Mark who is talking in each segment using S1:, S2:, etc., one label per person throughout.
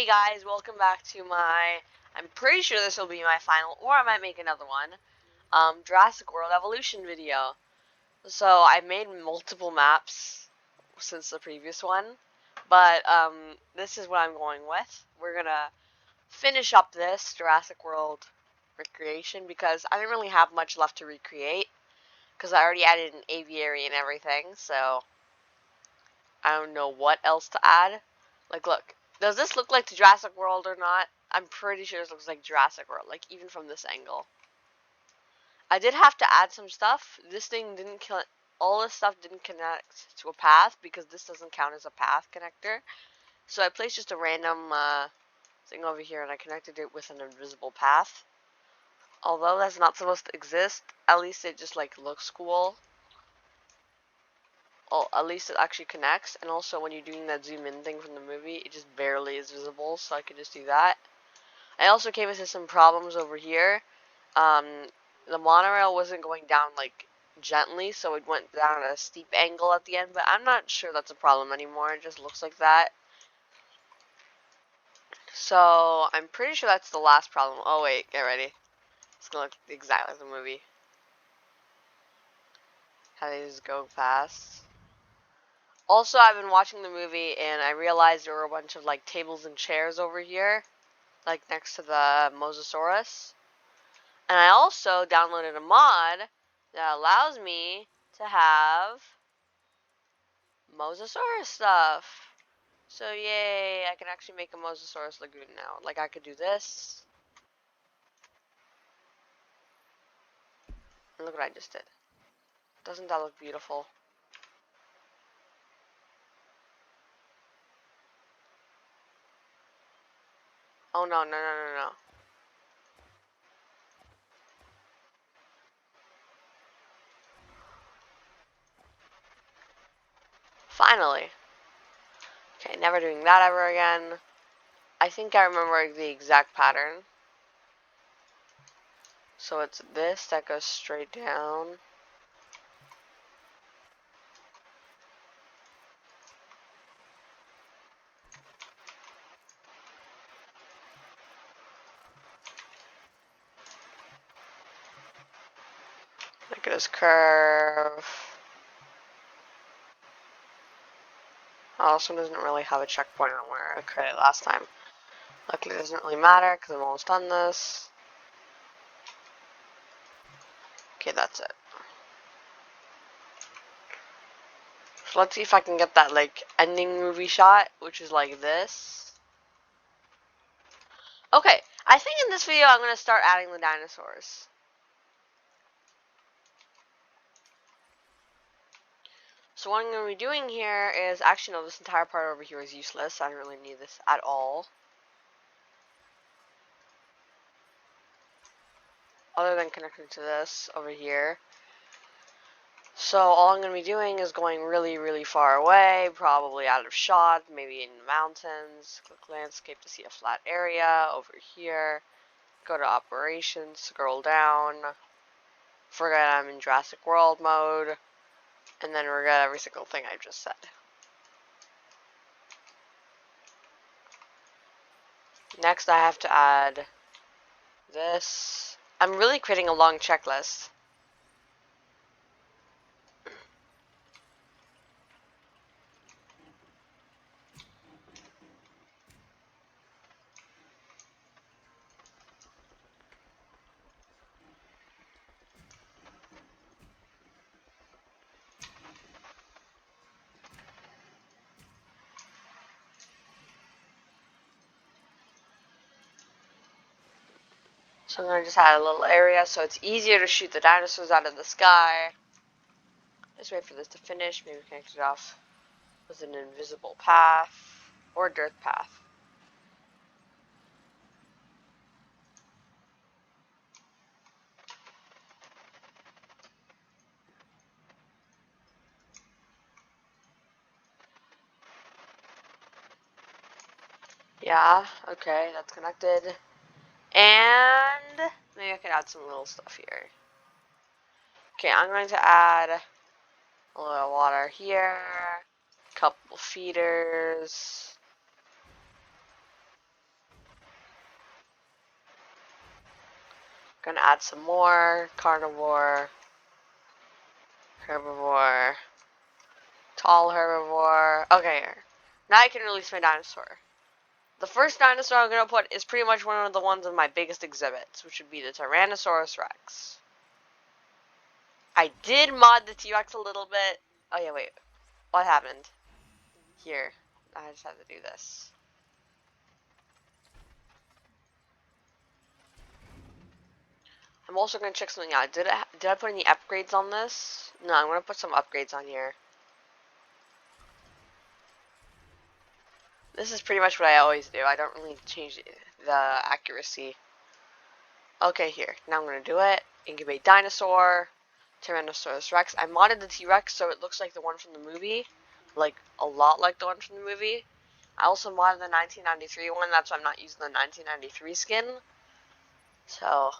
S1: guys, welcome back to I'm pretty sure this will be my final, or I might make another one, Jurassic World Evolution video. So, I've made multiple maps since the previous one, but, this is what I'm going with. We're gonna finish up this Jurassic World recreation, because I didn't really have much left to recreate, because I already added an aviary and everything, so I don't know what else to add. Like, look. Does this look like the Jurassic World or not? I'm pretty sure this looks like Jurassic World, like even from this angle. I did have to add some stuff. This thing didn't kill. All this stuff didn't connect to a path because this doesn't count as a path connector. So I placed just a random thing over here and I connected it with an invisible path. Although that's not supposed to exist, at least it just like looks cool. Well, at least it actually connects, and also when you're doing that zoom in thing from the movie, it just barely is visible, so I could just do that. I also came into some problems over here. The monorail wasn't going down like gently, so it went down at a steep angle at the end, but I'm not sure that's a problem anymore. It just looks like that. So I'm pretty sure that's the last problem. Oh wait, get ready. It's gonna look exactly like the movie. How they just go fast. Also, I've been watching the movie and I realized there were a bunch of like tables and chairs over here, like next to the Mosasaurus. And I also downloaded a mod that allows me to have Mosasaurus stuff. So yay, I can actually make a Mosasaurus lagoon now. Like I could do this. And look what I just did. Doesn't that look beautiful? Oh no, no, no, no, no. Finally. Okay, never doing that ever again. I think I remember the exact pattern. So it's this that goes straight down. Look at this curve. Oh, this one doesn't really have a checkpoint on where I created it last time. Luckily it doesn't really matter because I'm almost done this. Okay, that's it. So let's see if I can get that like ending movie shot, which is like this. Okay, I think in this video I'm going to start adding the dinosaurs. So what I'm going to be doing here is, actually no, this entire part over here is useless. I don't really need this at all. Other than connecting to this over here. So all I'm going to be doing is going really, really far away, probably out of shot, maybe in the mountains. Click landscape to see a flat area over here. Go to operations, scroll down. Forget I'm in Jurassic World mode. And then forget every single thing I just said. Next I have to add this. I'm really creating a long checklist. So I'm going to just add a little area so it's easier to shoot the dinosaurs out of the sky. Just wait for this to finish. Maybe connect it off with an invisible path or dirt path. Yeah, okay, that's connected. And maybe I could add some little stuff here. Okay, I'm going to add a little water here, a couple feeders. Gonna add some more. Carnivore. Herbivore. Tall herbivore. Okay, now I can release my dinosaur. The first dinosaur I'm gonna put is pretty much one of the ones in my biggest exhibits, which would be the Tyrannosaurus Rex. I did mod the T-Rex a little bit. Oh yeah, wait. What happened? Here. I just have to do this. I'm also gonna check something out. Did I put any upgrades on this? No, I'm gonna put some upgrades on here. This is pretty much what I always do. I don't really change the accuracy. Okay, here. Now I'm gonna do it. Incubate dinosaur. Tyrannosaurus Rex. I modded the T-Rex so it looks like the one from the movie. Like, a lot like the one from the movie. I also modded the 1993 one. That's why I'm not using the 1993 skin. So,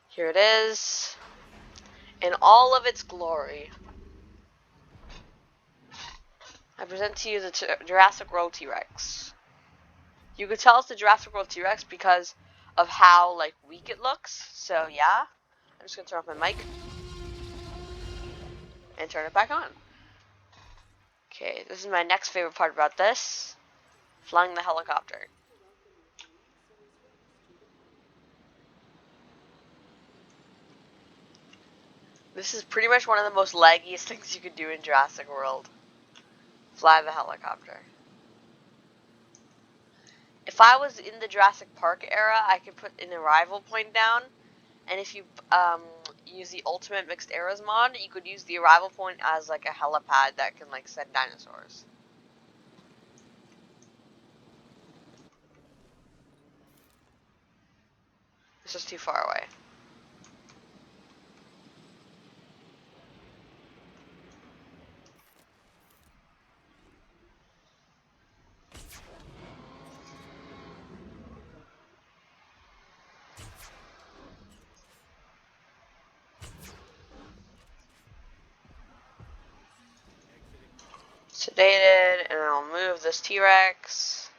S1: here it is. In all of its glory. I present to you the Jurassic World T-Rex. You could tell it's the Jurassic World T-Rex because of how, like, weak it looks. So, yeah. I'm just gonna turn off my mic. And turn it back on. Okay, this is my next favorite part about this. Flying the helicopter. This is pretty much one of the most laggiest things you could do in Jurassic World. Fly the helicopter. If I was in the Jurassic Park era, I could put an arrival point down. And if you use the Ultimate Mixed Eras mod, you could use the arrival point as like a helipad that can like send dinosaurs. This is too far away. Sedated, and I'll move this T-Rex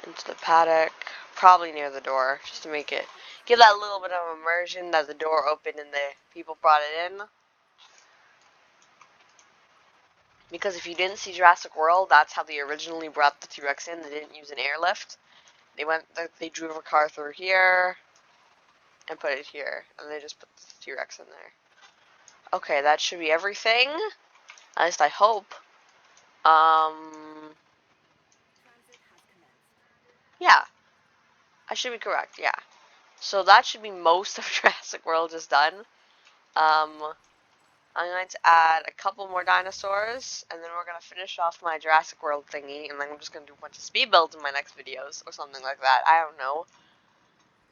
S1: into the paddock, probably near the door, just to make it, give that little bit of immersion that the door opened and the people brought it in. Because if you didn't see Jurassic World, that's how they originally brought the T-Rex in. They didn't use an airlift. They drove a car through here and put it here, and they just put the T-Rex in there. Okay, that should be everything. At least I hope. Yeah, I should be correct. Yeah. So that should be most of Jurassic World just done. I'm going to add a couple more dinosaurs, and then we're going to finish off my Jurassic World thingy, and then I'm just going to do a bunch of speed builds in my next videos, or something like that. I don't know.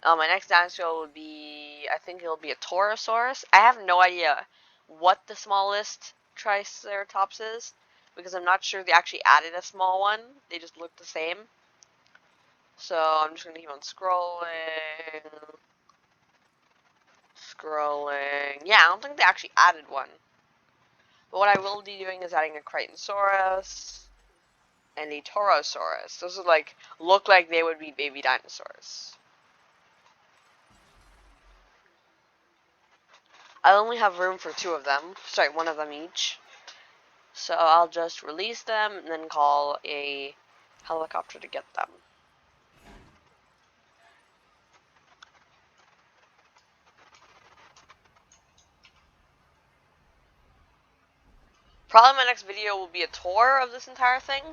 S1: My next dinosaur will be, I think it'll be a Torosaurus. I have no idea what the smallest Triceratops is, because I'm not sure they actually added a small one. They just look the same. So I'm just going to keep on scrolling. Yeah, I don't think they actually added one. But what I will be doing is adding a Crichtonsaurus and a Torosaurus. Those would look like they would be baby dinosaurs. I only have room for two of them. Sorry, one of them each. So I'll just release them and then call a helicopter to get them. Probably my next video will be a tour of this entire thing.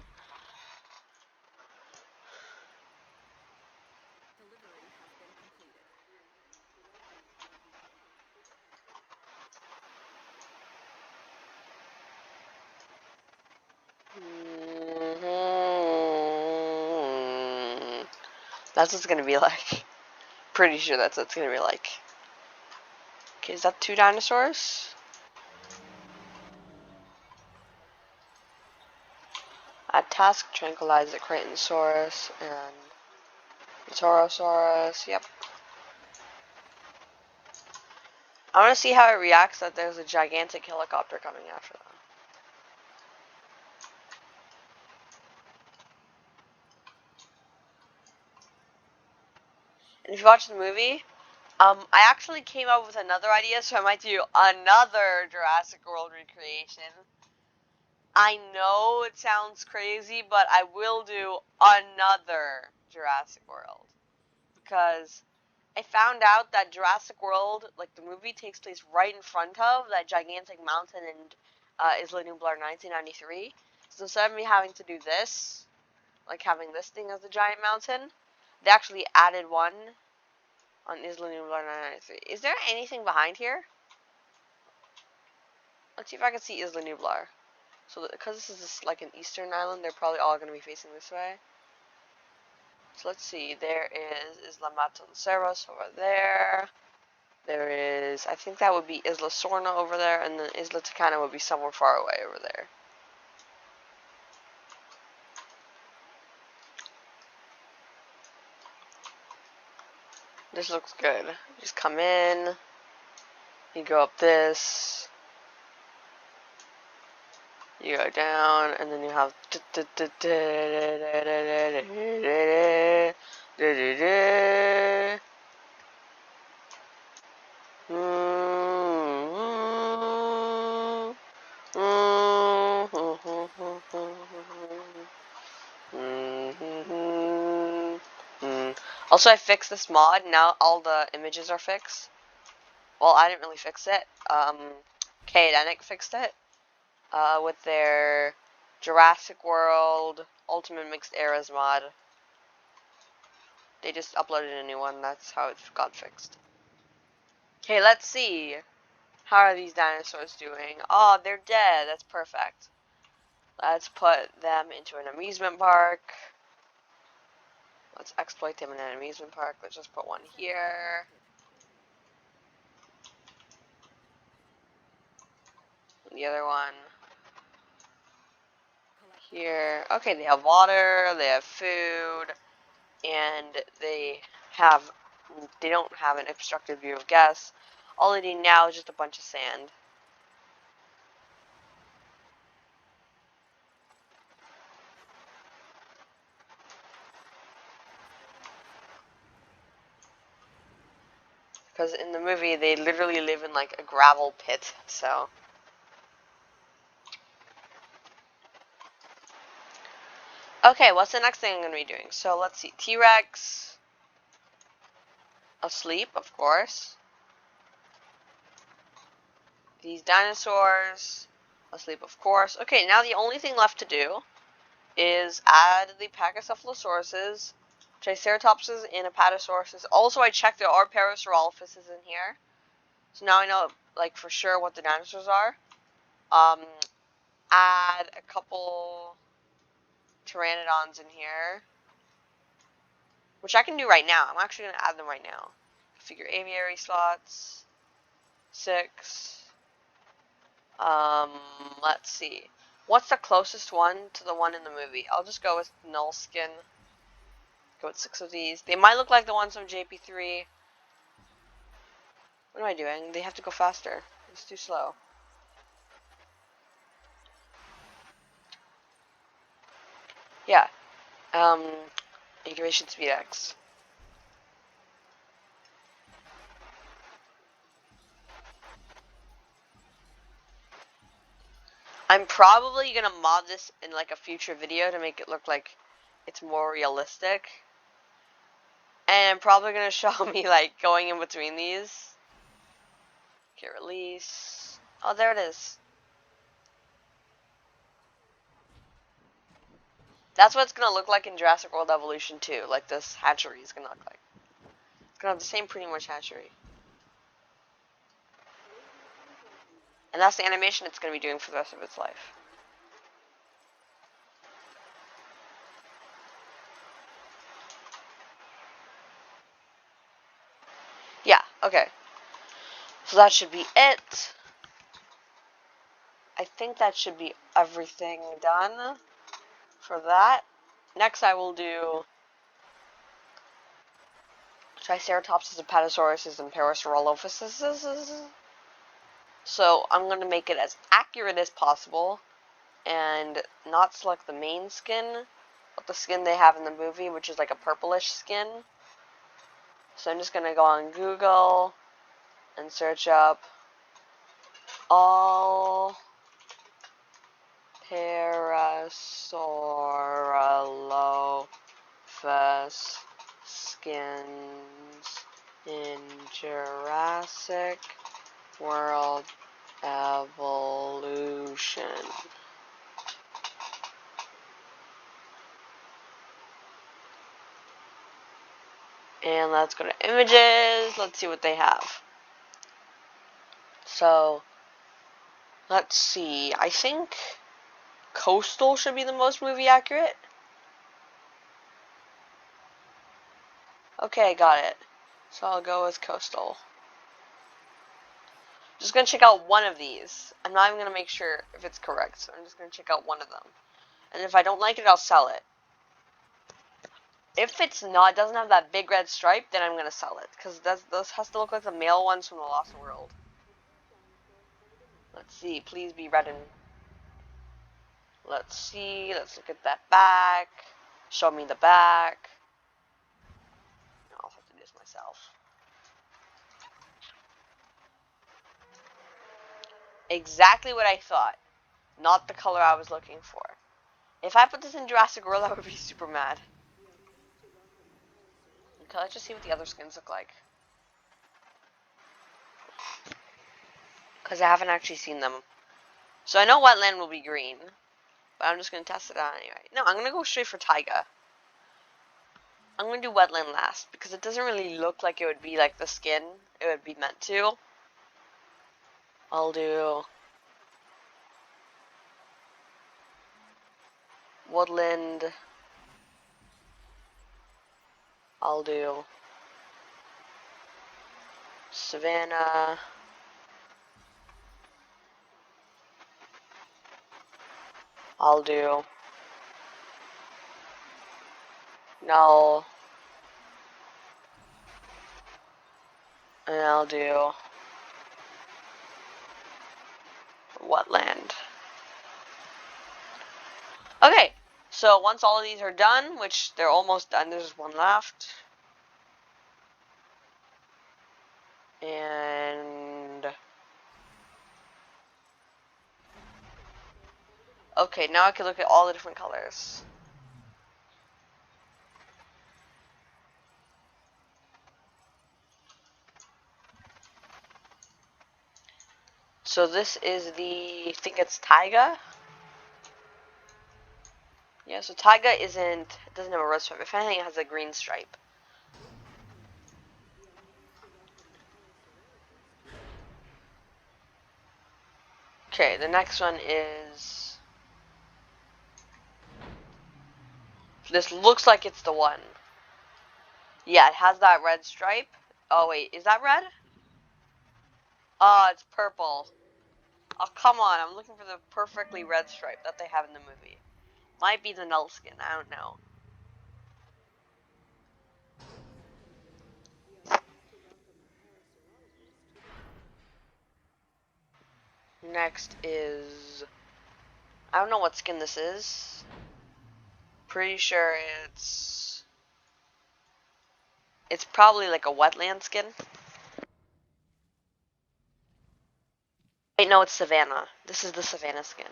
S1: That's what it's gonna be like. Pretty sure that's what it's gonna be like. Okay, is that two dinosaurs? Add task, tranquilize the Crichtonsaurus and the Torosaurus. Yep. I want to see how it reacts that there's a gigantic helicopter coming after them. if you watch the movie, I actually came up with another idea, so I might do another Jurassic World recreation. I know it sounds crazy, but I will do another Jurassic World. Because I found out that Jurassic World, like the movie, takes place right in front of that gigantic mountain in Isla Nublar 1993. So instead of me having to do this, like having this thing as the giant mountain, they actually added one on Isla Nublar 1993. Is there anything behind here? Let's see if I can see Isla Nublar. So, because this is like an eastern island, they're probably all going to be facing this way. So let's see. There is Isla Matanceros over there. There is, I think that would be Isla Sorna over there, and then Isla Tucana would be somewhere far away over there. This looks good. Just come in. You go up this. You go down, and then you have. Also, I fixed this mod. Now all the images are fixed. Well, I didn't really fix it. Kaedenic fixed it. With their Jurassic World Ultimate Mixed Eras mod. They just uploaded a new one. That's how it got fixed. Okay, let's see. How are these dinosaurs doing? Oh, they're dead. That's perfect. Let's put them into an amusement park. Let's exploit them in an amusement park. Let's just put one here. And the other one here. Okay, they have water, they have food, and they don't have an obstructed view of guests. All they need now is just a bunch of sand. Because in the movie, they literally live in like a gravel pit, so. Okay, what's the next thing I'm going to be doing? So let's see. T-Rex. Asleep, of course. These dinosaurs. Asleep, of course. Okay, now the only thing left to do is add the Pachycephalosauruses, Triceratopses, and Apatosauruses. Also, I checked there are Parasaurolophuses in here. So now I know, like, for sure what the dinosaurs are. Add a couple Pteranodons in here, which I can do right now. I'm actually going to add them right now. Figure aviary slots. 6. Let's see. What's the closest one to the one in the movie? I'll just go with Nullskin. Go with 6 of these. They might look like the ones from JP3. What am I doing? They have to go faster. It's too slow. Yeah. Incubation speed X. I'm probably gonna mod this in like a future video to make it look like it's more realistic. And I'm probably gonna show me like going in between these. Okay, release. Oh, there it is. That's what it's gonna look like in Jurassic World Evolution 2. Like this hatchery is gonna look like. It's gonna have the same pretty much hatchery. And that's the animation it's gonna be doing for the rest of its life. Yeah, okay. So that should be it. I think that should be everything done for that. Next I will do Triceratopses, Apatosauruses, and Parasaurolophuses. So I'm going to make it as accurate as possible and not select the main skin, but the skin they have in the movie, which is like a purplish skin. So I'm just going to go on Google and search up all Parasaurolophus skins in Jurassic World Evolution. And let's go to images. Let's see what they have. So, let's see. I think coastal should be the most movie accurate. Okay, got it. So I'll go with coastal. Just gonna check out one of these. I'm not even gonna make sure if it's correct, so I'm just gonna check out one of them. And if I don't like it, I'll sell it. If it's not, doesn't have that big red stripe, then I'm gonna sell it, because this has to look like the male ones from the Lost World. Let's see, please be red and... Let's see, let's look at that back. Show me the back. No, I'll have to do this myself. Exactly what I thought. Not the color I was looking for. If I put this in Jurassic World, I would be super mad. Okay, let's just see what the other skins look like. Because I haven't actually seen them. So I know wetland will be green. But I'm just going to test it out anyway. No, I'm going to go straight for taiga. I'm going to do wetland last. Because it doesn't really look like it would be like the skin it would be meant to. I'll do woodland. I'll do savanna. I'll do null. And I'll do wetland. Okay, so once all of these are done, which they're almost done, there's one left. And okay, now I can look at all the different colors. So this is the, I think it's taiga. Yeah, so taiga it doesn't have a red stripe. If anything, it has a green stripe. Okay, the next one is, this looks like it's the one. Yeah, it has that red stripe. Oh wait, is that red? Oh, it's purple. Oh, come on, I'm looking for the perfectly red stripe that they have in the movie. Might be the null skin, I don't know. Next is, I don't know what skin this is. Pretty sure it's probably like a wetland skin. Wait, no, it's Savannah. This is the Savannah skin.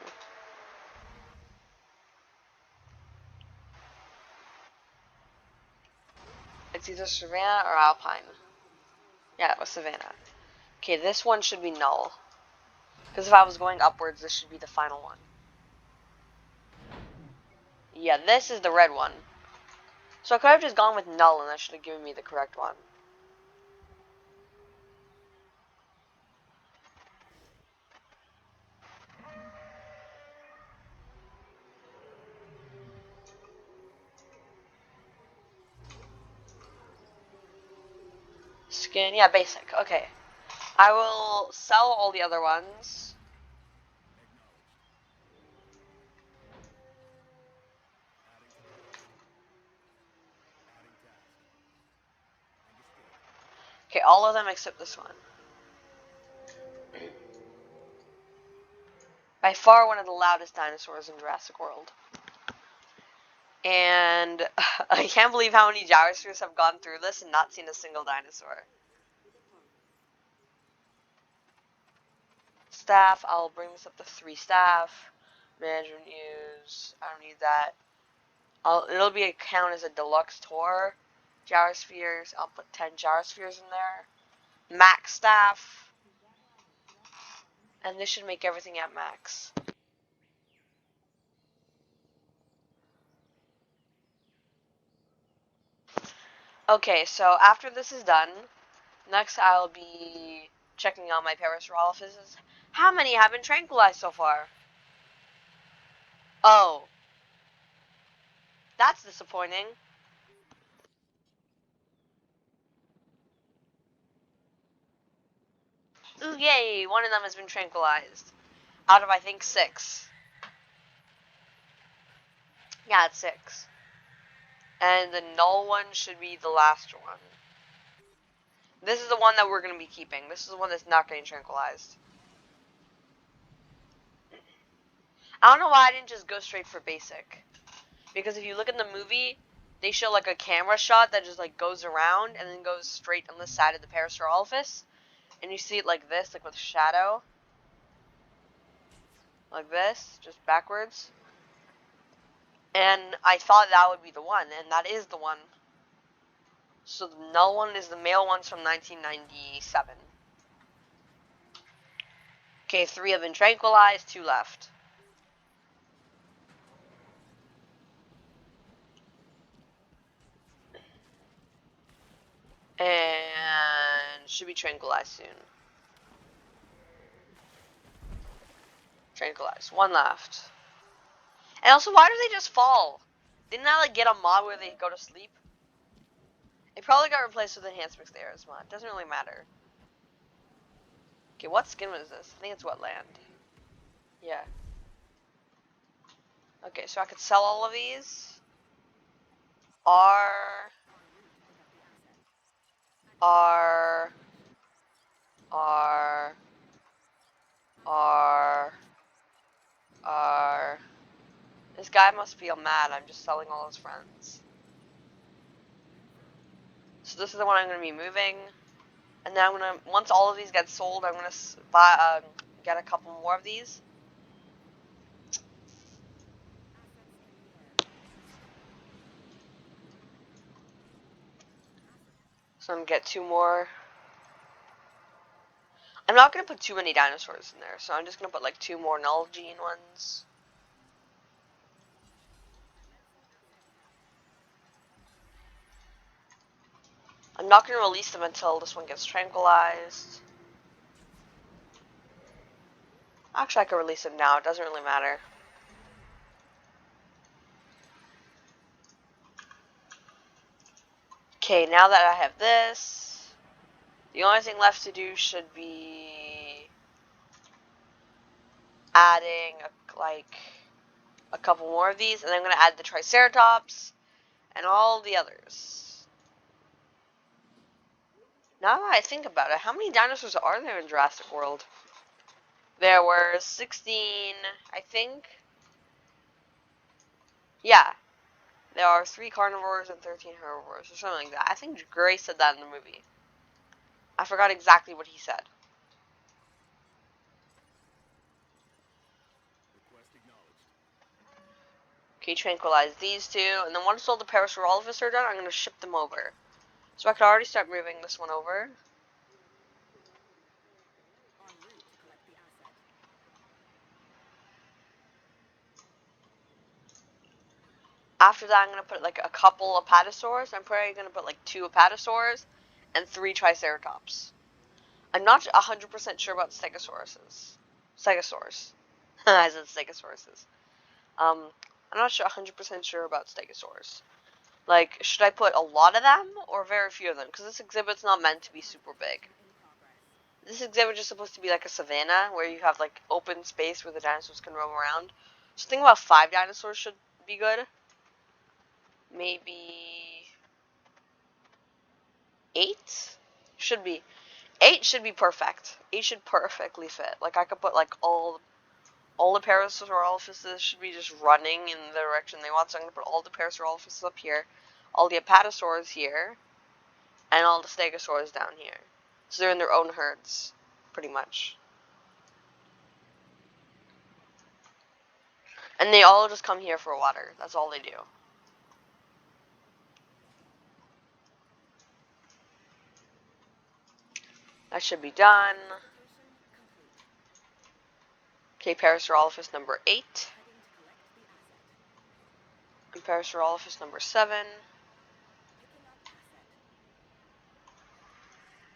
S1: It's either Savannah or Alpine. Yeah, it was Savannah. Okay, this one should be null. Because if I was going upwards, this should be the final one. Yeah, this is the red one. So I could have just gone with null and that should have given me the correct one. Skin, yeah, basic. Okay. I will sell all the other ones. Okay, all of them except this one. By far one of the loudest dinosaurs in Jurassic World. And I can't believe how many gyrospheres have gone through this and not seen a single dinosaur. Staff, I'll bring this up to 3 staff. Management use, I don't need that. It'll be a count as a deluxe tour. Gyrospheres, I'll put 10 gyrospheres in there. Max staff, and this should make everything at max. Okay, so after this is done, next I'll be checking on my Parasaurolophuses. How many have been tranquilized so far? Oh, that's disappointing. Ooh, yay, one of them has been tranquilized. Out of, I think, 6. Yeah, it's 6. And the null one should be the last one. This is the one that we're going to be keeping. This is the one that's not getting tranquilized. I don't know why I didn't just go straight for basic. Because if you look in the movie, they show like a camera shot that just like goes around and then goes straight on the side of the Parasaurolophus. And you see it like this, like with shadow. Like this, just backwards. And I thought that would be the one, and that is the one. So the null one is the male ones from 1997. Okay, 3 have been tranquilized, 2 left. And should be tranquilized soon. Tranquilized. 1 left. And also, why do they just fall? Didn't I like get a mod where they go to sleep? It probably got replaced with Enhanced Mixed Areas mod. Doesn't really matter. Okay, what skin was this? I think it's Wetland. Yeah. Okay, so I could sell all of these. R. R. R. R. R. This guy must feel mad. I'm just selling all his friends. So this is the one I'm going to be moving. And then I'm going to, once all of these get sold, I'm going to buy, get a couple more of these. So I'm going to get 2 more. I'm not going to put too many dinosaurs in there, so I'm just going to put like 2 more null gene ones. I'm not going to release them until this one gets tranquilized. Actually, I can release them now. It doesn't really matter. Okay, now that I have this, the only thing left to do should be adding a couple more of these, and then I'm going to add the Triceratops and all the others. Now that I think about it, how many dinosaurs are there in Jurassic World? There were 16, I think. Yeah, there are 3 carnivores and 13 herbivores, or something like that. I think Gray said that in the movie. I forgot exactly what he said. Okay, tranquilize these 2, and then once all the Parasaurolophus are done, I'm going to ship them over. So I could already start moving this one over. After that, I'm going to put like a couple Apatosaurs. I'm probably going to put like 2 Apatosaurs and 3 Triceratops. I'm not 100% sure about Stegosauruses. Stegosaurs. I said Stegosauruses. I'm not sure 100% sure about Stegosaurs. Like, should I put a lot of them or very few of them? Because this exhibit's not meant to be super big. This exhibit is supposed to be like a savanna where you have like open space where the dinosaurs can roam around. So think about 5 dinosaurs should be good. Maybe 8 should be 8 should be perfect. 8 should perfectly fit. Like I could put like all all the Parasaurolophuses should be just running in the direction they want. So I'm going to put all the Parasaurolophuses up here, all the Apatosaurs here, and all the Stegosaurs down here. So they're in their own herds, pretty much. And they all just come here for water. That's all they do. That should be done. Okay, Parasaurolophus number 8. And Parasaurolophus number 7.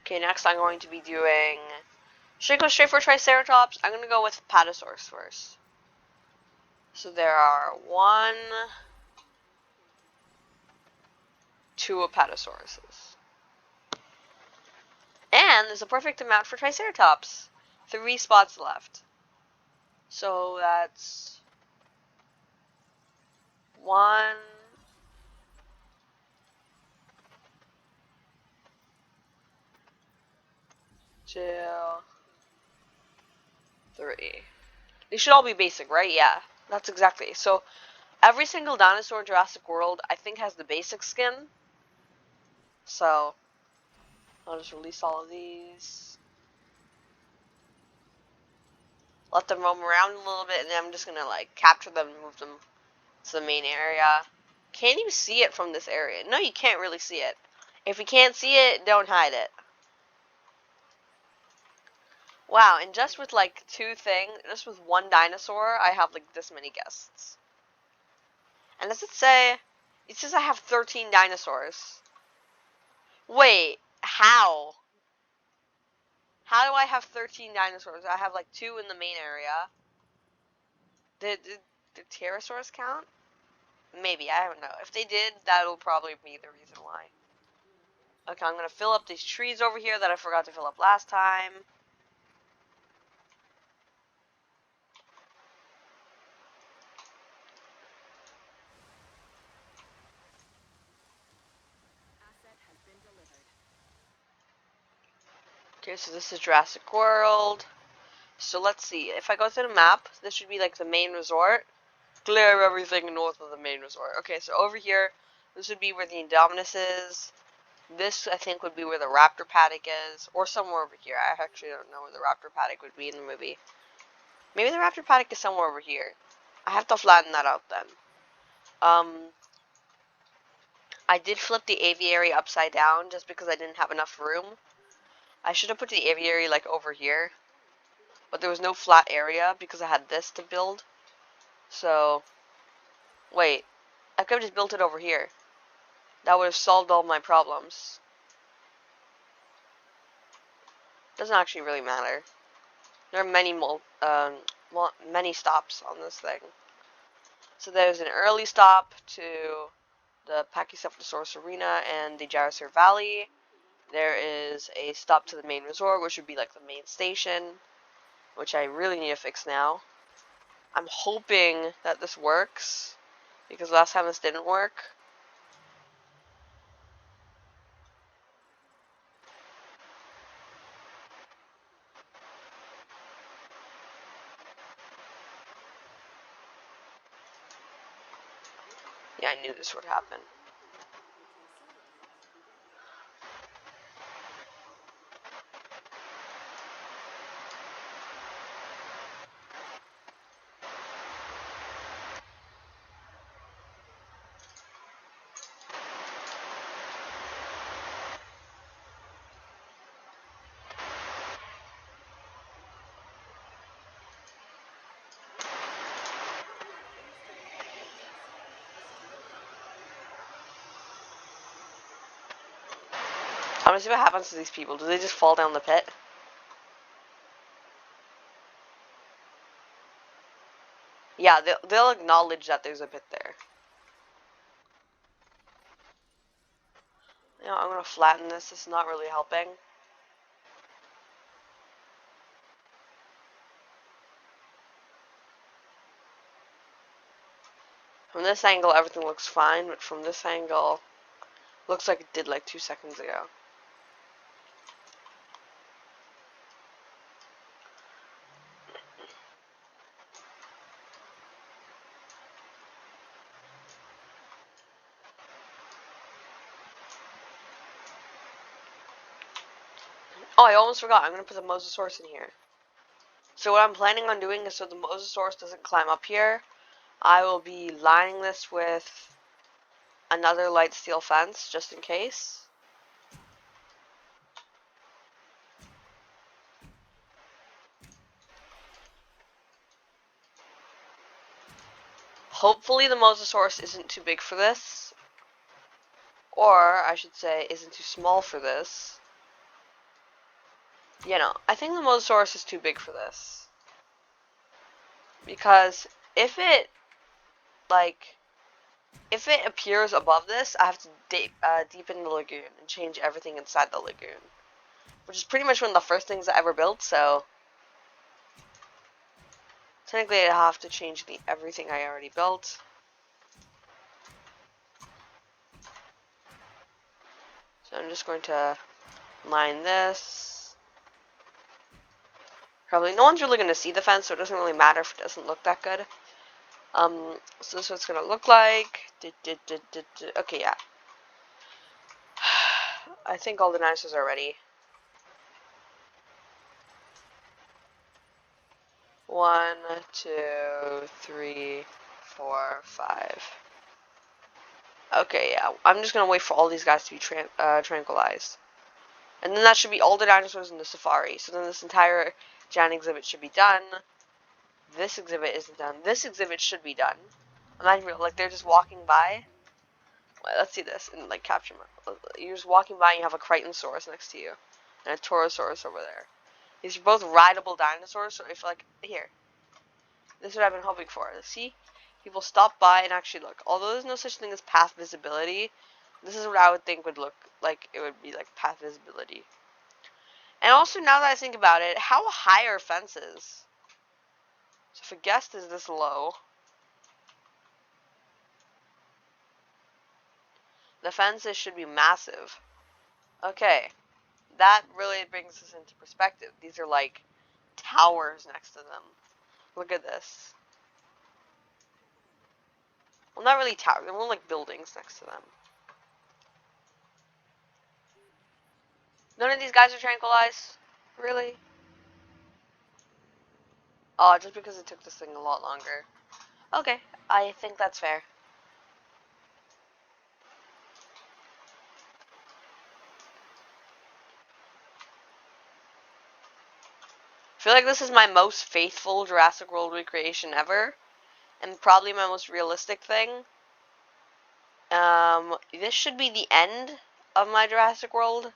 S1: Okay, next I'm going to be doing... Should I go straight for Triceratops? I'm going to go with Apatosaurs first. So there are 1, 2 Apatosauruses. And there's a perfect amount for Triceratops. 3 spots left. So that's 1, 2, 3. They should all be basic, right? Yeah, that's exactly. So every single dinosaur in Jurassic World, I think, has the basic skin. So I'll just release all of these. Let them roam around a little bit, and then I'm just gonna like capture them and move them to the main area. Can you see it from this area? No, you can't really see it. If you can't see it, don't hide it. Wow, and just with like just with 1 dinosaur, I have like this many guests. And does it say? It says I have 13 dinosaurs. Wait, how? How do I have 13 dinosaurs? I have like 2 in the main area. Did pterosaurs count? Maybe, I don't know. If they did, that'll probably be the reason why. Okay, I'm gonna fill up these trees over here that I forgot to fill up last time. Okay, so this is Jurassic World. So let's see. If I go to the map, this should be like the main resort. Clear everything north of the main resort. Okay, so over here, this would be where the Indominus is. This, I think, would be where the Raptor Paddock is. Or somewhere over here. I actually don't know where the Raptor Paddock would be in the movie. Maybe the Raptor Paddock is somewhere over here. I have to flatten that out then. I did flip the aviary upside down just because I didn't have enough room. I should have put the aviary like over here. But there was no flat area because I had this to build. So, wait. I could have just built it over here. That would have solved all my problems. Doesn't actually really matter. There are many stops on this thing. So there's an early stop to the Pachycephalosaurus Arena and the Jurassic Valley. There is a stop to the main resort, which would be like the main station, which I really need to fix now. I'm hoping that this works, because last time this didn't work. Yeah, I knew this would happen. I'm gonna see what happens to these people. Do they just fall down the pit? Yeah, they'll acknowledge that there's a pit there. You know, I'm gonna flatten this. It's not really helping. From this angle, everything looks fine, but from this angle, looks like it did like 2 seconds ago. Oh, I almost forgot. I'm going to put the mosasaurus in here. So what I'm planning on doing is so the mosasaurus doesn't climb up here, I will be lining this with another light steel fence, just in case. Hopefully the mosasaurus isn't too big for this. Or, I should say, isn't too small for this. You know, I think the mosasaurus is too big for this. Because if it, like, if it appears above this, I have to deepen the lagoon and change everything inside the lagoon. Which is pretty much one of the first things I ever built, so technically I have to change everything I already built. So I'm just going to line this. Probably no one's really going to see the fence, so it doesn't really matter if it doesn't look that good. So this is what it's going to look like. Okay, yeah. I think all the dinosaurs are ready. 1, 2, 3, 4, 5. Okay, yeah. I'm just gonna wait for all these guys to be tranquilized. And then that should be all the dinosaurs in the safari. So then this entire giant exhibit should be done. This exhibit isn't done. This exhibit should be done. Imagine, like, they're just walking by. Wait, let's see this in, like, capture mode. You're just walking by and you have a Crichtonsaurus next to you. And a Torosaurus over there. These are both rideable dinosaurs, so if, like, here. This is what I've been hoping for. See? People stop by and actually look. Although there's no such thing as path visibility, this is what I would think would look like. It would be like path visibility. And also, now that I think about it, how high are fences? So if a guest is this low, the fences should be massive. Okay, that really brings us into perspective. These are like towers next to them. Look at this. Well, not really towers. They're more like buildings next to them. None of these guys are tranquilized? Really? Oh, just because it took this thing a lot longer. Okay, I think that's fair. I feel like this is my most faithful Jurassic World recreation ever, and probably my most realistic thing. This should be the end of my Jurassic World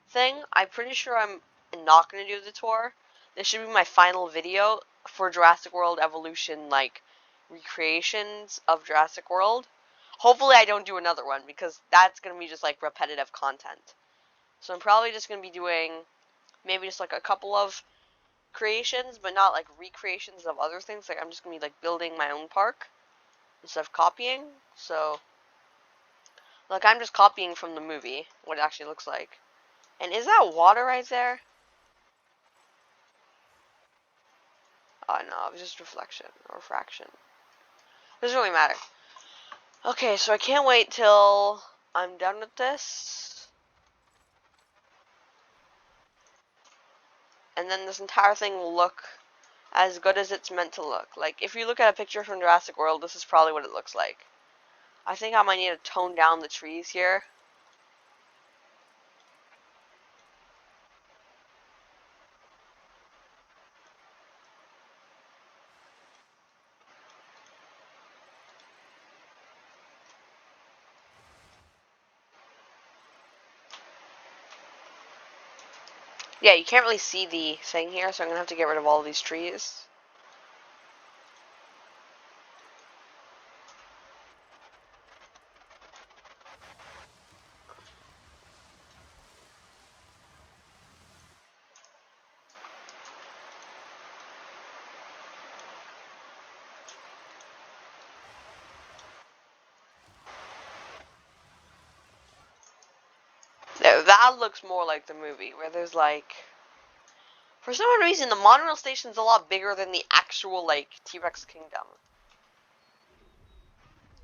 S1: thing. I'm pretty sure I'm not going to do the tour. This should be my final video for Jurassic World Evolution, like, recreations of Jurassic World. Hopefully I don't do another one, because that's going to be just, like, repetitive content. So I'm probably just going to be doing maybe just, like, a couple of creations, but not, like, recreations of other things. Like, I'm just going to be, like, building my own park instead of copying. So, like, I'm just copying from the movie what it actually looks like. And is that water right there? Oh, no, it was just reflection or refraction. Doesn't really matter. Okay, so I can't wait till I'm done with this. And then this entire thing will look as good as it's meant to look. Like, if you look at a picture from Jurassic World, this is probably what it looks like. I think I might need to tone down the trees here. Yeah, you can't really see the thing here, so I'm going to have to get rid of all these trees. There, that looks more like the movie, where there's like... For some reason, the monorail station's a lot bigger than the actual, like, T-Rex Kingdom.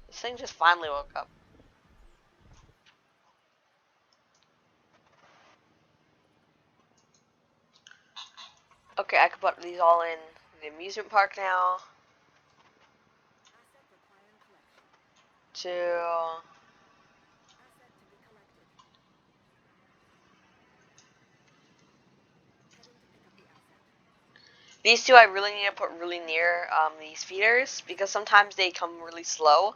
S1: This thing just finally woke up. could put these all in the amusement park now. To these two I really need to put really near these feeders, because sometimes they come really slow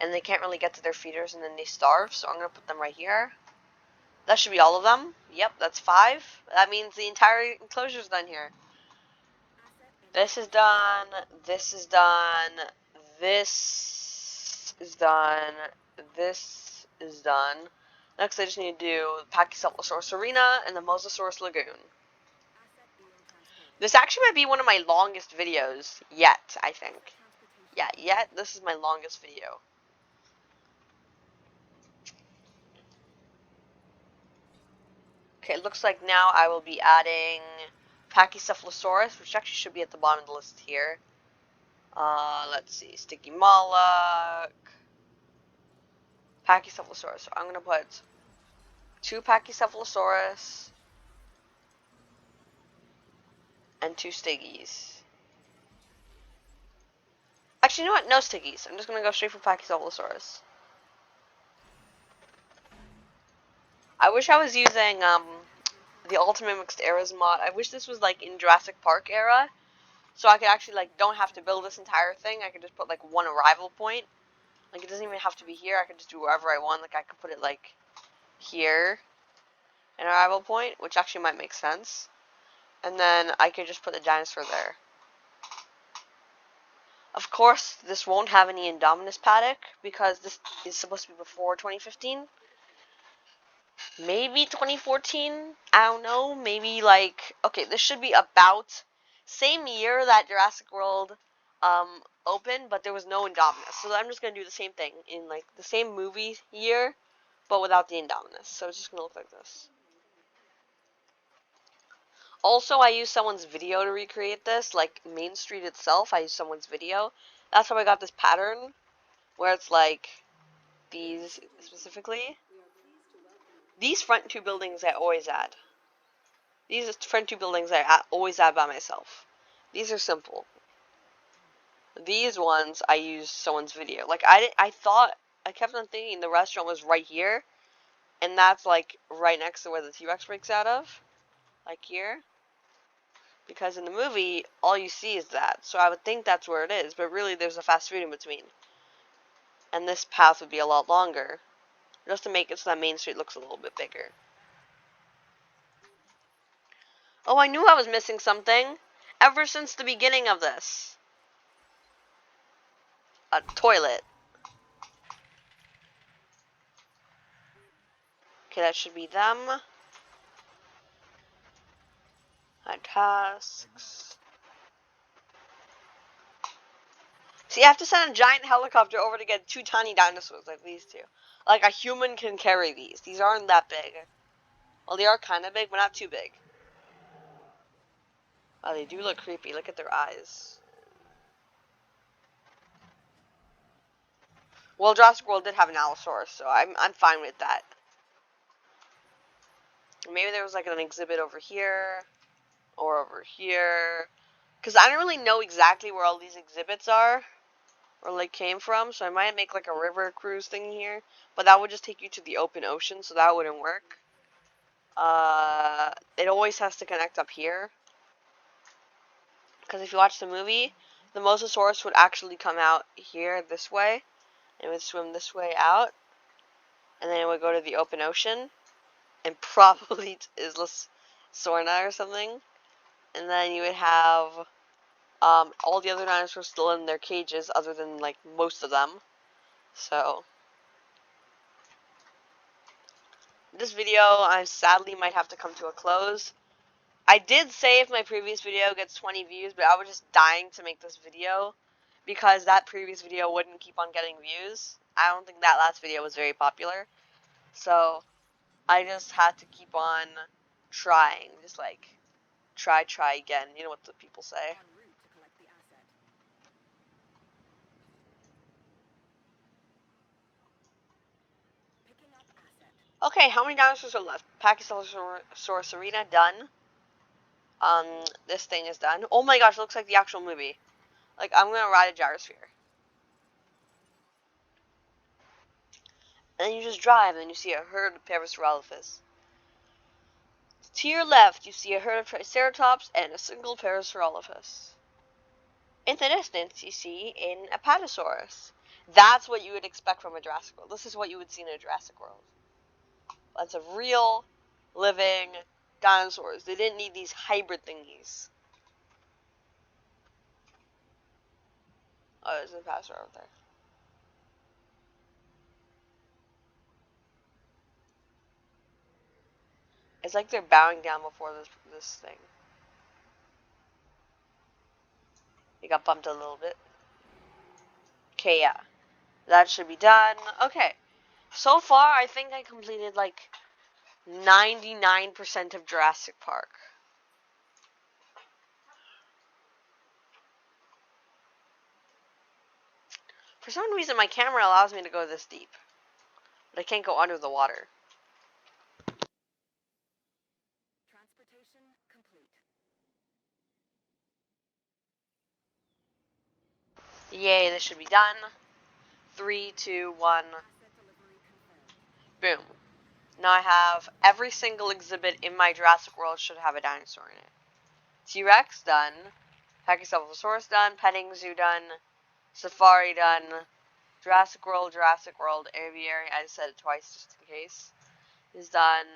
S1: and they can't really get to their feeders and then they starve, so I'm going to put them right here. That should be all of them. Yep, that's 5. That means the entire enclosure is done here. This is done, this is done, this is done, this is done. Next I just need to do Pachycephalosaurus Arena and the Mosasaurus Lagoon. This actually might be one of my longest videos yet, I think. Yeah, yet this is my longest video. Okay, it looks like now I will be adding Pachycephalosaurus, which actually should be at the bottom of the list here. Let's see, Sticky Moloch, Pachycephalosaurus. So I'm going to put 2 Pachycephalosaurus and 2 Stiggies. Actually, you know what? No Stiggies. I'm just going to go straight for Pachycephalosaurus. I wish I was using the Ultimate Mixed Eras mod. I wish this was like in Jurassic Park era, so I could actually like don't have to build this entire thing. I could just put like one arrival point. Like it doesn't even have to be here. I could just do wherever I want. Like I could put it like here, an arrival point, which actually might make sense. And then I could just put the dinosaur there. Of course, this won't have any Indominus paddock because this is supposed to be before 2015. Maybe 2014? I don't know. Maybe like, okay, this should be about same year that Jurassic World opened, but there was no Indominus. So I'm just going to do the same thing in like the same movie year, but without the Indominus. So it's just going to look like this. Also, I used someone's video to recreate this, like Main Street itself. I used someone's video. That's how I got this pattern, where it's like these specifically. These front 2 buildings I always add. These are front 2 buildings I always add by myself. These are simple. These ones I used someone's video. Like I thought, I kept on thinking the restaurant was right here, and that's like right next to where the T-Rex breaks out of, like here. Because in the movie, all you see is that. So I would think that's where it is, but really there's a fast food in between. And this path would be a lot longer, just to make it so that Main Street looks a little bit bigger. Oh, I knew I was missing something. Ever since the beginning of this. A toilet. Okay, that should be them. Tasks. See, I have to send a giant helicopter over to get 2 tiny dinosaurs like these 2. Like, a human can carry these. These aren't that big. Well, they are kind of big, but not too big. Oh, they do look creepy. Look at their eyes. Well, Jurassic World did have an Allosaurus, so I'm fine with that. Maybe there was like an exhibit over here, or over here. Because I don't really know exactly where all these exhibits are, or like came from, so I might make like a river cruise thing here. But that would just take you to the open ocean, so that wouldn't work. It always has to connect up here. Because if you watch the movie, the Mosasaurus would actually come out here this way. It would swim this way out. And then it would go to the open ocean. And probably to Isla Sorna or something. And then you would have all the other dinosaurs still in their cages, other than like most of them. So this video, I sadly might have to come to a close. I did say if my previous video gets 20 views, but I was just dying to make this video because that previous video wouldn't keep on getting views. I don't think that last video was very popular. So I just had to keep on trying. Just like try again. You know what the people say. Okay, how many dinosaurs are left? Pachycephalosaurus Arena, done. This thing is done. Oh my gosh, it looks like the actual movie. Like, I'm gonna ride a gyrosphere. And then you just drive, and you see a herd of Parasaurolophus. To your left, you see a herd of Triceratops and a single Parasaurolophus. In the distance, you see an Apatosaurus. That's what you would expect from a Jurassic World. This is what you would see in a Jurassic World. Lots of real, living dinosaurs. They didn't need these hybrid thingies. Oh, there's an Apatosaurus over there. It's like they're bowing down before this thing. It got bumped a little bit. Okay, yeah. That should be done. Okay. So far, I think I completed like 99% of Jurassic Park. For some reason, my camera allows me to go this deep. But I can't go under the water.
S2: Transportation complete.
S1: Yay, this should be done. 3, 2, 1.
S2: Asset delivery confirmed.
S1: Boom. Now I have every single exhibit in my Jurassic World should have a dinosaur in it. T-Rex done. Pachycephalosaurus done. Petting Zoo done. Safari done. Jurassic World, Aviary, I said it twice just in case, is done.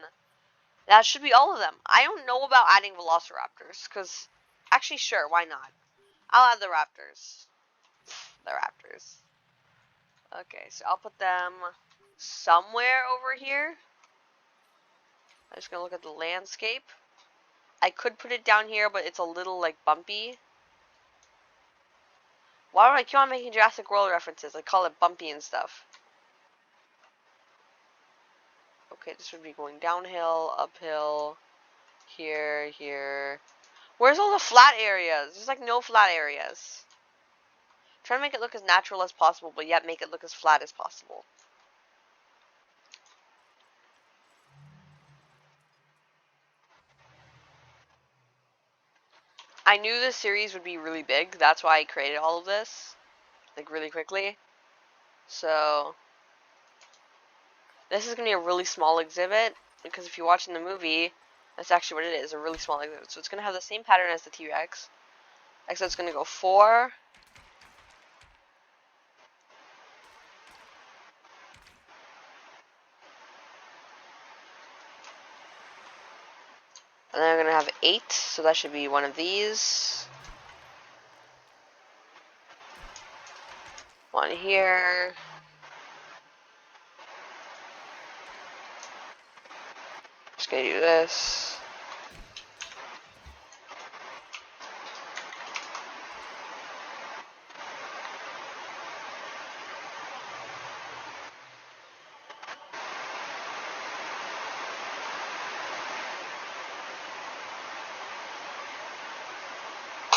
S1: That should be all of them. I don't know about adding Velociraptors, because, actually, sure, why not? I'll add the Raptors. The Raptors. Okay, so I'll put them somewhere over here. I'm just gonna look at the landscape. I could put it down here, but it's a little, like, bumpy. Why do I keep on making Jurassic World references? I call it bumpy and stuff. Okay, this would be going downhill, uphill, here, here. Where's all the flat areas? There's like no flat areas. Try to make it look as natural as possible, but yet make it look as flat as possible. I knew this series would be really big. That's why I created all of this, like, really quickly. So this is gonna be a really small exhibit, because if you watch in the movie, that's actually what it is, a really small exhibit. So it's gonna have the same pattern as the T-Rex, except it's gonna go 4. And then I'm gonna have 8, so that should be one of these. One here. Just gonna do this.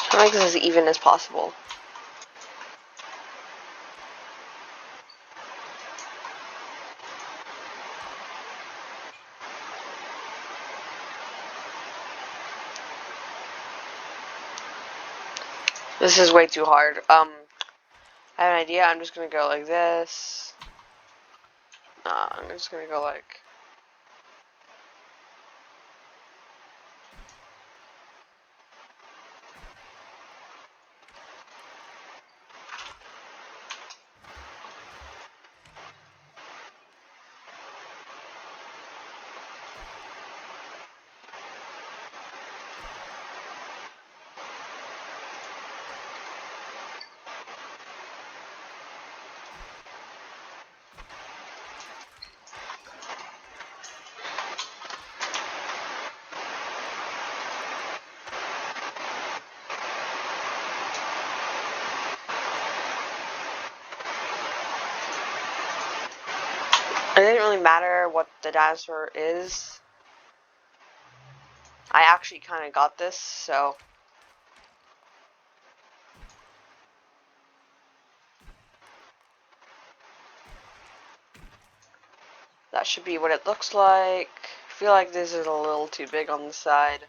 S1: Try to make this as even as possible. This is way too hard. I have an idea. I'm just gonna go like this. Nah, I'm just gonna go like. It didn't really matter what the dinosaur is. I actually kind of got this, so. That should be what it looks like. I feel like this is a little too big on the side.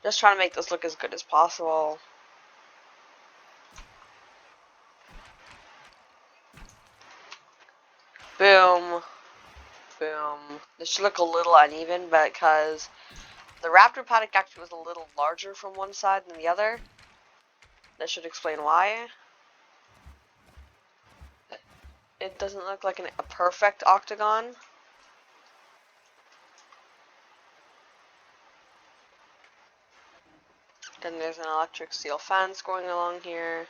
S1: Just trying to make this look as good as possible. Boom. Boom. This should look a little uneven because the raptor paddock actually was a little larger from one side than the other. That should explain why. It doesn't look like a perfect octagon. Then there's an electric steel fence going along here.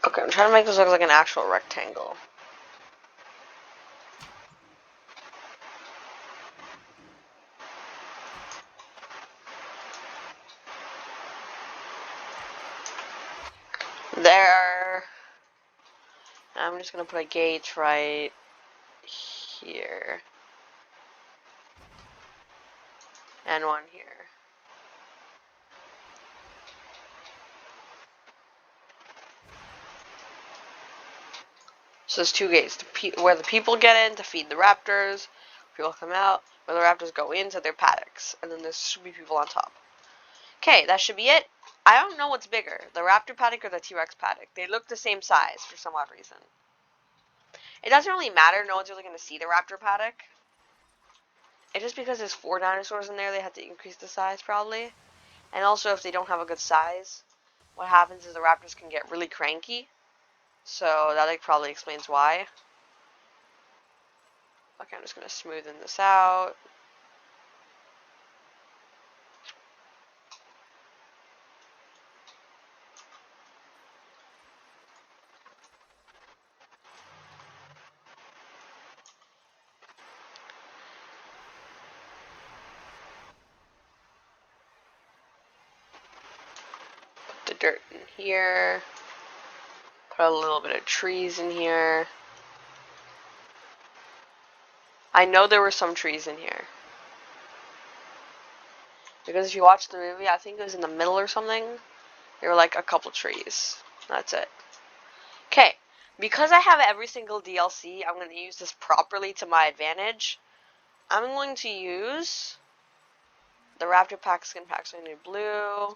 S1: Okay, I'm trying to make this look like an actual rectangle. There. I'm just gonna put a gate right here. And one here. So there's two gates. Where the people get in to feed the raptors. People come out. Where the raptors go into their paddocks. And then there should be people on top. Okay, that should be it. I don't know what's bigger. The raptor paddock or the T-Rex paddock. They look the same size for some odd reason. It doesn't really matter. No one's really going to see the raptor paddock. It's just because there's 4 dinosaurs in there, they had to increase the size probably. And also, if they don't have a good size, what happens is the raptors can get really cranky. So that like, probably explains why. Okay, I'm just going to smoothen this out. Put the dirt in here. Put a little bit of trees in here. I know there were some trees in here. Because if you watch the movie, I think it was in the middle or something. There were like a couple trees. That's it. Okay. Because I have every single DLC, I'm going to use this properly to my advantage. I'm going to use the Raptor Pack skin pack. So I need blue.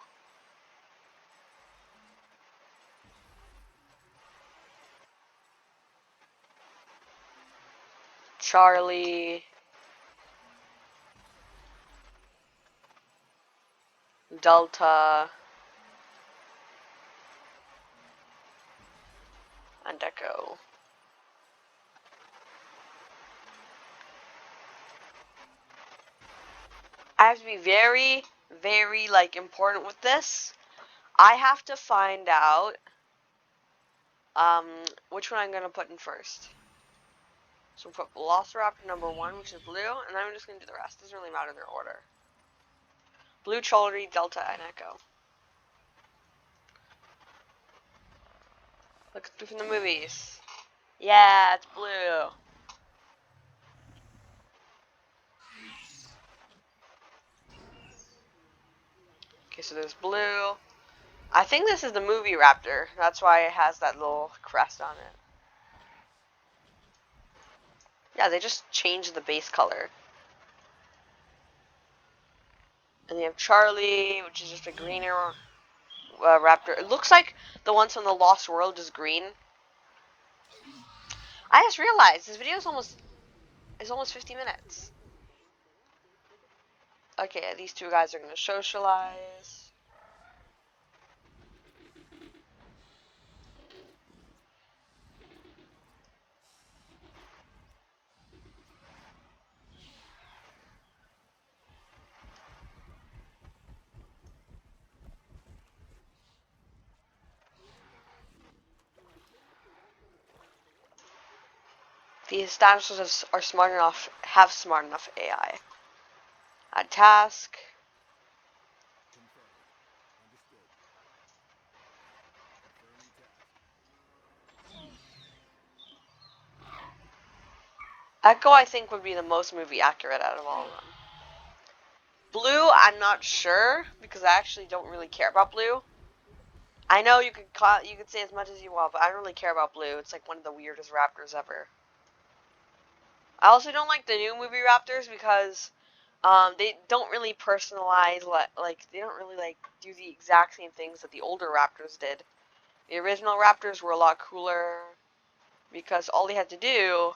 S1: Charlie. Delta. And Echo. I have to be very, very, like, important with this. I have to find out which one I'm going to put in first. So we'll put Velociraptor number 1, which is blue, and then I'm just going to do the rest. Doesn't really matter their order. Blue, Charlie, Delta, and Echo. Look from the movies. Yeah, it's blue. Okay, so there's blue. I think this is the movie Raptor. That's why it has that little crest on it. Yeah, they just changed the base color. And they have Charlie, which is just a greener raptor. It looks like the ones from the Lost World is green. I just realized this video is almost 50 minutes. Okay, these two guys are gonna socialize. These dinosaurs are smart enough, have smart enough AI. Add task. Echo, I think, would be the most movie accurate out of all of them. Blue, I'm not sure because I actually don't really care about blue. I know you could say as much as you want, but I don't really care about blue. It's like one of the weirdest raptors ever. I also don't like the new movie raptors because they don't really personalize, like they don't really like do the exact same things that the older raptors did. The original raptors were a lot cooler because all they had to do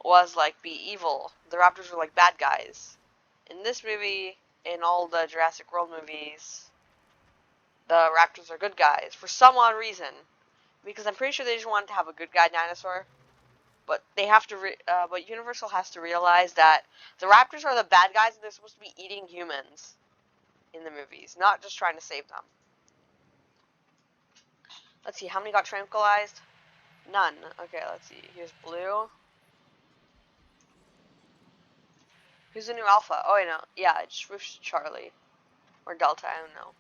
S1: was like be evil. The raptors were like bad guys. In this movie, in all the Jurassic World movies, the raptors are good guys for some odd reason. Because I'm pretty sure they just wanted to have a good guy dinosaur. But they have to, but Universal has to realize that the raptors are the bad guys and they're supposed to be eating humans in the movies, not just trying to save them. Let's see, how many got tranquilized? None. Okay, let's see. Here's Blue. Who's the new Alpha? Oh, I know. Yeah, it's Charlie. Or Delta, I don't know.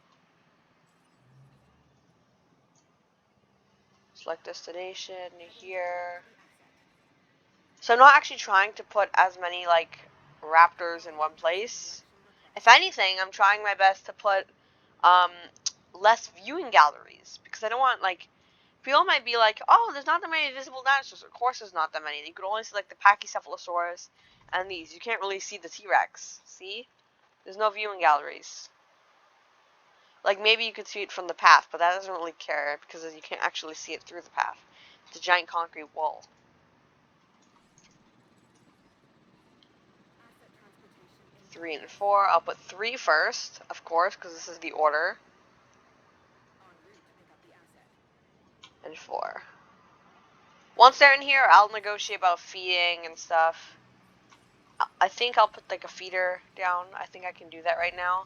S1: Select destination here. So I'm not actually trying to put as many, like, raptors in one place. If anything, I'm trying my best to put less viewing galleries. Because I don't want, like, people might be like, oh, there's not that many visible dinosaurs. Of course there's not that many. You could only see, like, the Pachycephalosaurus and these. You can't really see the T-Rex. See? There's no viewing galleries. Like, maybe you could see it from the path, but that doesn't really care because you can't actually see it through the path. It's a giant concrete wall. 3 and 4. I'll put 3 first, of course, because this is the order. And 4. Once they're in here, I'll negotiate about feeding and stuff. I think I'll put like a feeder down. I think I can do that right now.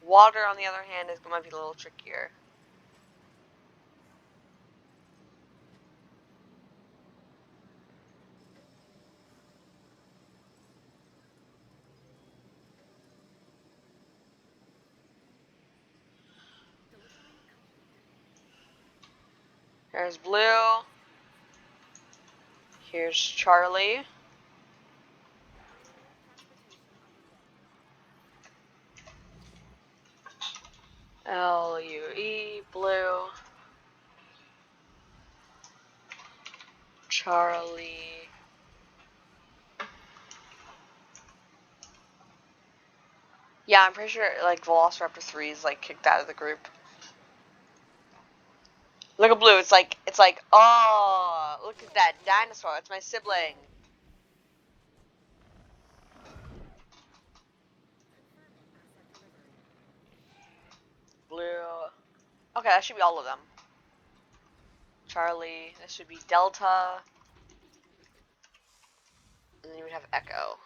S1: Water, on the other hand, might be a little trickier. Here's Blue. Here's Charlie. L-U-E, Blue. Charlie. Yeah, I'm pretty sure like Velociraptor 3 is like kicked out of the group. Look at Blue. It's like, oh, look at that dinosaur. It's my sibling. Blue. Okay, that should be all of them. Charlie. This should be Delta. And then you would have Echo.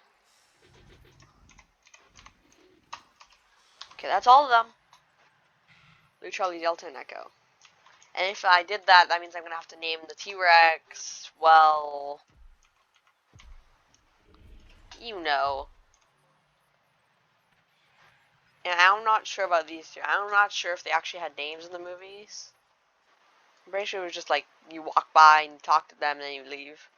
S1: Okay, that's all of them. Blue, Charlie, Delta, and Echo. And if I did that, that means I'm going to have to name the T-Rex, well, you know. And I'm not sure about these two. I'm not sure if they actually had names in the movies. I'm pretty sure it was just like, you walk by and you talk to them and then you leave.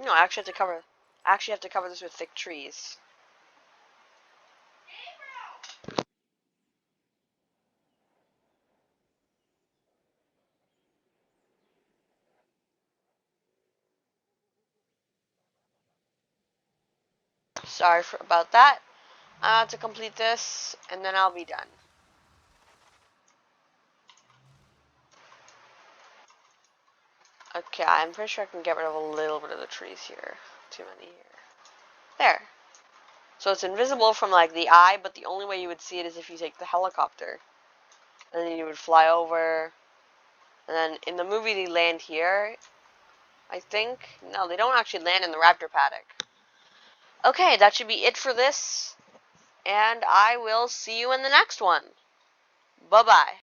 S1: No, I actually have to cover this with thick trees. Sorry about that. To complete this, and then I'll be done. Okay, I'm pretty sure I can get rid of a little bit of the trees here. Too many here. There. So it's invisible from like the eye, but the only way you would see it is if you take the helicopter. And then you would fly over. And then in the movie they land here, I think. No, they don't actually land in the raptor paddock. Okay, that should be it for this. And I will see you in the next one. Bye-bye.